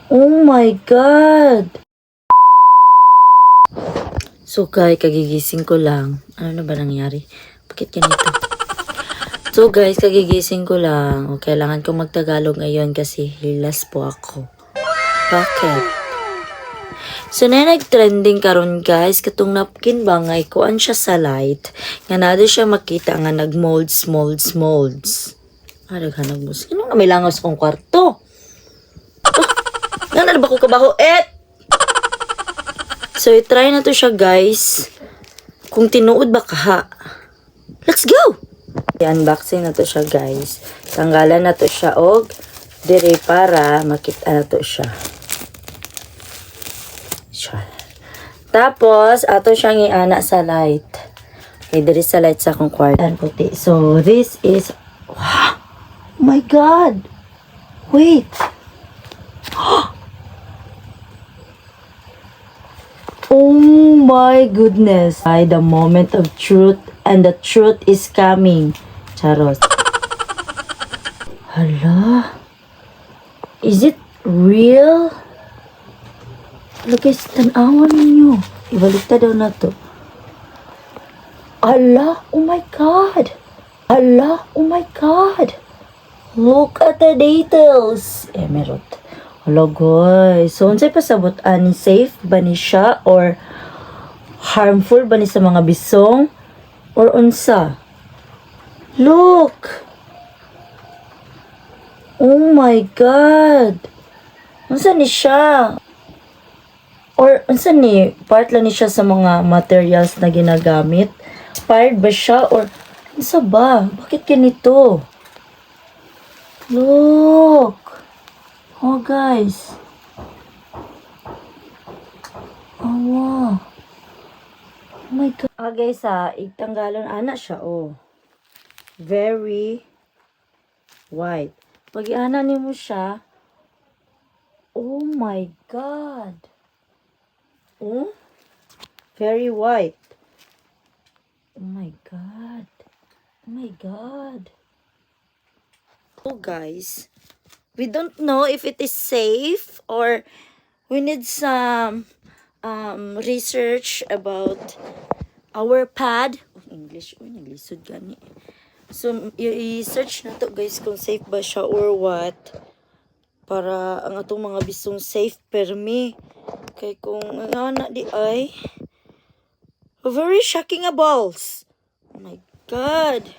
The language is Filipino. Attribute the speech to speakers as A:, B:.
A: Oh my God! So guys, kagigising ko lang. Ano na ba nangyari? Bakit ganito? So guys, kagigising ko lang. O, kailangan ko magtagalog ngayon kasi hilas po ako. Bakit? So na nag-trending karon guys, katong napkin ba nga ikuan siya sa light. Nga nado siya makita nga nag-molds. Hanag mo. Sino nga may langos kong kwarto? Nga na ba ko kabaho? So, i-try na to siya, guys. Kung tinuod ba kaha. Let's go! I-unboxing na to siya, guys. Tanggalan na to siya og dire para makita na to siya. Tapos, ato siyang iana sa light. Okay, dire sa light sa akong kwarto. Puti. So, this is... Wow! Oh my God! Wait! Oh my goodness. By the moment of truth and the truth is coming. Charot. Hala. Is it real? Hala guys, tanawan ninyo. Ibaliktad daw na to. Hala, oh my God. Hala, oh my God. Look at the details. Emerald. Hello guys. So, unsay pasabutan ni safe ba ni siya or harmful ba ni sa mga bisong or unsa? Look. Oh my God. Unsa ni siya? Or unsa ni part lang ni siya sa mga materials na ginagamit? Fired ba siya or unsa ba? Bakit ganito? Look. Oh, guys. Oh, wow. Oh, my God. Guys, itanggalon, ana siya, oh. Very white. Pag iana ni mo siya, oh, my God. Oh, very white. Oh, my God. Oh, my God. Oh, guys. We don't know if it is safe or we need some research about our pad. English. Naglisod gani. So, i-search na to guys kung safe ba siya or what. Para ang atong mga bisong safe permi. Kay kung na di ay very shocking balls. Oh my God.